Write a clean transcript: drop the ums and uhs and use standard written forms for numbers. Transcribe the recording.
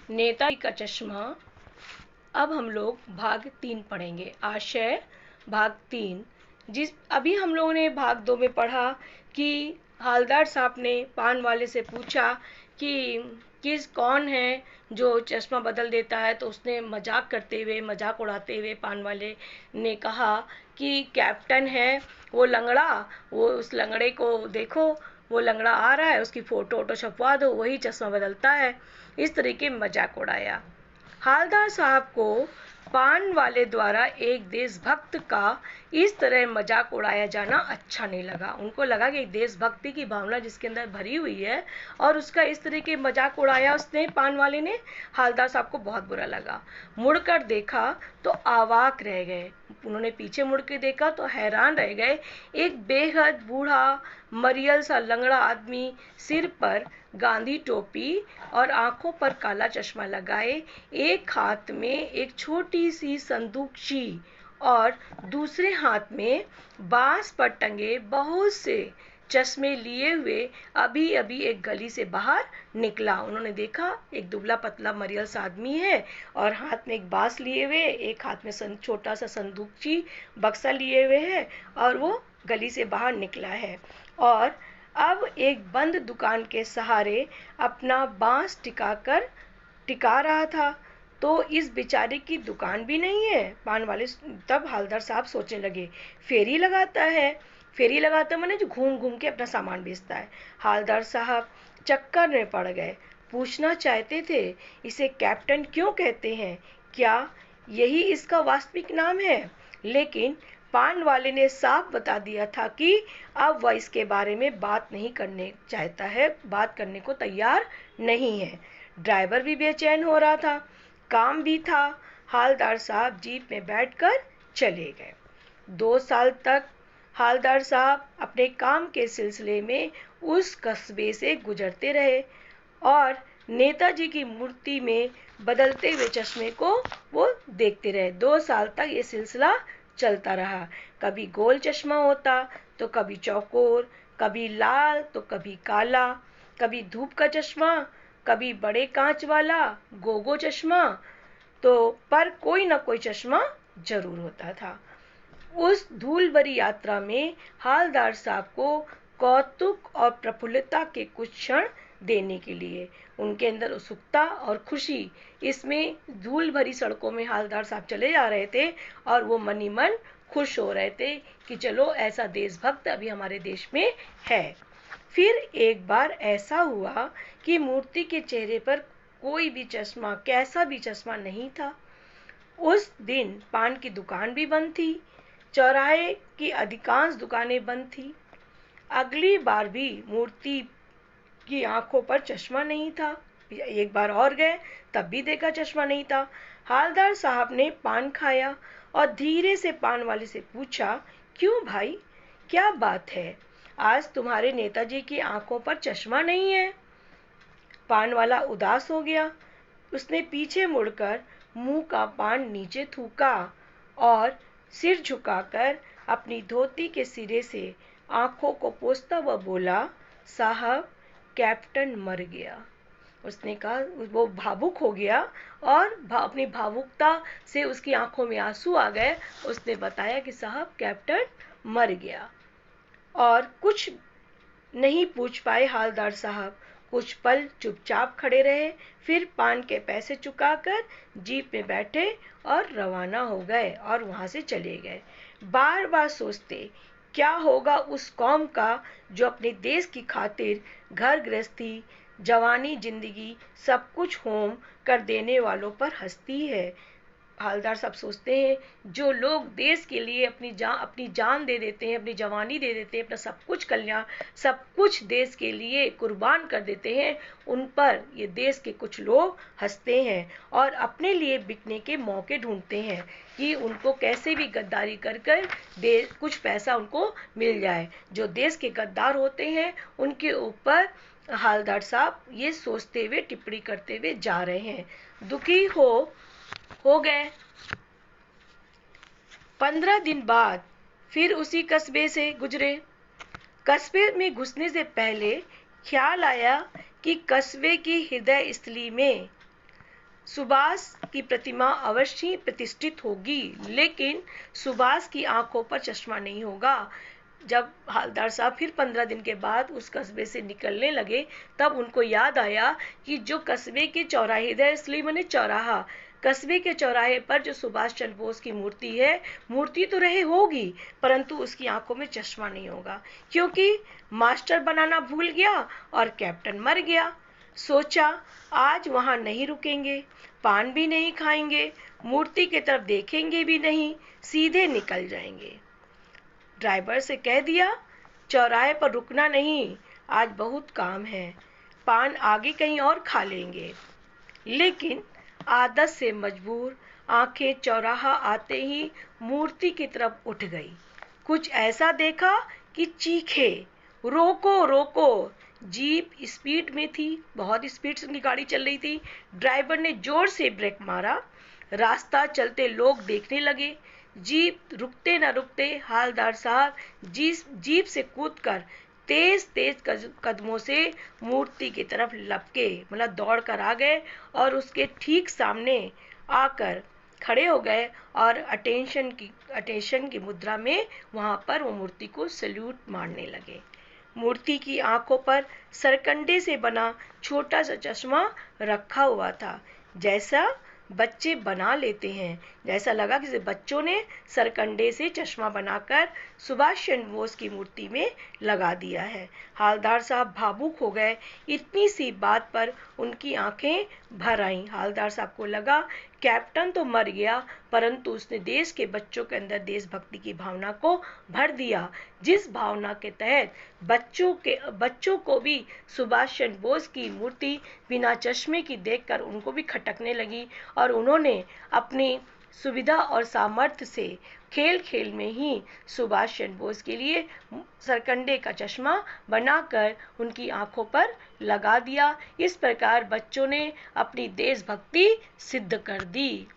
नेताजी का चश्मा। अब हम लोग भाग 3 पढ़ेंगे। आशय भाग 3। अभी हम लोगों ने भाग 2 में पढ़ा कि हालदार साहब ने पान वाले से पूछा कि कौन है जो चश्मा बदल देता है, तो उसने मजाक उड़ाते हुए पान वाले ने कहा कि कैप्टन है वो लंगड़ा, वो उस लंगड़े को देखो, वो लंगड़ा आ रहा है, उसकी फोटो छपवा दो, वही चश्मा बदलता है। इस तरीके मजाक उड़ाया। हालदार साहब को पान वाले द्वारा एक देशभक्त का इस तरह मजाक उड़ाया जाना अच्छा नहीं लगा। उनको लगा कि देशभक्ति की भावना जिसके अंदर भरी हुई है और उसका इस तरह के मजाक उड़ाया उसने, पान वाले ने, हालदार साहब को बहुत बुरा लगा। मुड़कर देखा तो अवाक रह गए। उन्होंने पीछे मुड़ के देखा तो हैरान रह गए। एक बेहद बूढ़ा मरियल सा लंगड़ा आदमी, सिर पर गांधी टोपी और आंखों पर काला चश्मा लगाए, एक हाथ में एक छोटी सी संदूकची और दूसरे हाथ में बांस पर टंगे बहुत से चश्मे लिए हुए अभी अभी एक गली से बाहर निकला। उन्होंने देखा एक दुबला पतला मरियल सा आदमी है और हाथ में एक बांस लिए हुए, एक हाथ में छोटा सा संदूकची बक्सा लिए हुए है और वो गली से बाहर निकला है और अब एक बंद दुकान के सहारे अपना बांस टिका रहा था। तो इस बेचारे की दुकान भी नहीं है। पान वाले तब हालदार साहब सोचने लगे, फेरी लगाता मैंने जो घूम घूम के अपना सामान बेचता है। हालदार साहब चक्कर में पड़ गए। पूछना चाहते थे, इसे कैप्टन क्यों कहते हैं, क्या यही इसका वास्तविक नाम है? लेकिन पान वाले ने साफ बता दिया था कि अब वह इसके बारे में बात नहीं करने चाहता है, बात करने को तैयार नहीं है। ड्राइवर भी बेचैन हो रहा था, काम भी था। हालदार साहब जीप में बैठकर चले गए। 2 साल तक हालदार साहब अपने काम के सिलसिले में उस कस्बे से गुजरते रहे और नेताजी की मूर्ति में बदलते हुए चश्मे को वो देखते रहे। 2 साल तक ये सिलसिला चलता रहा। कभी गोल चश्मा होता तो कभी चौकोर, कभी लाल तो कभी काला, कभी धूप का चश्मा, कभी बड़े कांच वाला गोगो चश्मा, तो पर कोई ना कोई चश्मा जरूर होता था। उस धूल भरी यात्रा में हालदार साहब को कौतुक और प्रफुल्लता के कुछ क्षण देने के लिए उनके अंदर उत्सुकता और खुशी, इसमें धूल भरी सड़कों में हालदार साहब चले जा रहे थे और वो मनी मन खुश हो रहे थे कि चलो ऐसा देशभक्त अभी हमारे देश में है। फिर एक बार ऐसा हुआ कि मूर्ति के चेहरे पर कोई भी चश्मा, कैसा भी चश्मा नहीं था। उस दिन पान की दुकान भी बंद थी, चौराहे की अधिकांश दुकानें बंद थी। अगली बार भी मूर्ति की आंखों पर चश्मा नहीं था। एक बार और गए, तब भी देखा चश्मा नहीं था। हालदार साहब ने पान खाया और धीरे से पान वाले से पूछा, क्यों भाई, क्या बात है, आज तुम्हारे नेताजी की आंखों पर चश्मा नहीं है? पान वाला उदास हो गया। उसने पीछे मुड़कर मुंह का पान नीचे थूका और सिर झुकाकर अपनी धोती के सिरे से आंखों को पोंछता हुआ बोला, साहब, कैप्टन मर गया। उसने कहा, वो भावुक हो गया और अपनी भावुकता से उसकी आंखों में आंसू आ गए। उसने बताया कि साहब, कैप्टन मर गया। और कुछ नहीं पूछ पाए हालदार साहब। कुछ पल चुपचाप खड़े रहे, फिर पान के पैसे चुकाकर जीप में बैठे और रवाना हो गए और वहां से चले गए। बार बार सोचते, क्या होगा उस कौम का जो अपने देश की खातिर घर गृहस्थी, जवानी, जिंदगी सब कुछ होम कर देने वालों पर हंसती है। हालदार साहब सोचते हैं, जो लोग देश के लिए अपनी जान दे देते हैं, अपनी जवानी दे देते हैं, अपना सब कुछ कल्याण, सब कुछ देश के लिए कुर्बान कर देते हैं, उन पर ये देश के कुछ लोग हंसते हैं और अपने लिए बिकने के मौके ढूंढते हैं कि उनको कैसे भी गद्दारी कर कर कुछ पैसा उनको मिल जाए। जो देश के गद्दार होते हैं उनके ऊपर हालदार साहब ये सोचते हुए, टिप्पणी करते हुए जा रहे हैं। दुखी हो गए। 15 दिन बाद फिर उसी कस्बे से गुजरे। कस्बे में घुसने से पहले ख्याल आया कि कस्बे की हृदय स्थली में सुभाष की प्रतिमा अवश्य ही प्रतिष्ठित होगी, लेकिन सुभाष की आंखों पर चश्मा नहीं होगा। जब हवलदार साहब फिर 15 दिन के बाद उस कस्बे से निकलने लगे, तब उनको याद आया कि जो कस्बे के चौराहे, इसलिए मैंने चौराहा, कस्बे के चौराहे पर जो सुभाष चंद्र बोस की मूर्ति है, मूर्ति तो रहे होगी, परंतु उसकी आंखों में चश्मा नहीं होगा, क्योंकि मास्टर बनाना भूल गया और कैप्टन मर गया। सोचा आज वहां नहीं रुकेंगे, पान भी नहीं खाएंगे, मूर्ति की तरफ देखेंगे भी नहीं, सीधे निकल जाएंगे। ड्राइवर से कह दिया चौराहे पर रुकना नहीं, आज बहुत काम है, पान आगे कहीं और खा लेंगे। लेकिन आदत से मजबूर आंखें चौराहा आते ही मूर्ति की तरफ उठ गई। कुछ ऐसा देखा कि चीखे, रोको रोको। जीप स्पीड में थी, बहुत स्पीड से उनकी गाड़ी चल रही थी। ड्राइवर ने जोर से ब्रेक मारा, रास्ता चलते लोग देखने लगे। जीप रुकते न रुकते हवलदार साहब जीप से कूदकर तेज तेज कदमों से मूर्ति की तरफ लपके, मतलब दौड़ कर आ गए और उसके ठीक सामने आकर खड़े हो गए और अटेंशन की मुद्रा में वहां पर वो मूर्ति को सल्यूट मारने लगे। मूर्ति की आंखों पर सरकंडे से बना छोटा सा चश्मा रखा हुआ था, जैसा बच्चे बना लेते हैं। जैसा लगा कि बच्चों ने सरकंडे से चश्मा बनाकर सुभाष चंद्र बोस की मूर्ति में लगा दिया है। हवलदार साहब भावुक हो गए। इतनी सी बात पर उनकी आंखें भर आईं। हवलदार साहब को लगा कैप्टन तो मर गया, परंतु उसने देश के बच्चों के अंदर देशभक्ति की भावना को भर दिया, जिस भावना के तहत बच्चों को भी सुभाष चंद्र बोस की मूर्ति बिना चश्मे की देखकर उनको भी खटकने लगी और उन्होंने अपनी सुविधा और सामर्थ्य से खेल खेल में ही सुभाष चंद्र बोस के लिए सरकंडे का चश्मा बनाकर उनकी आंखों पर लगा दिया। इस प्रकार बच्चों ने अपनी देशभक्ति सिद्ध कर दी।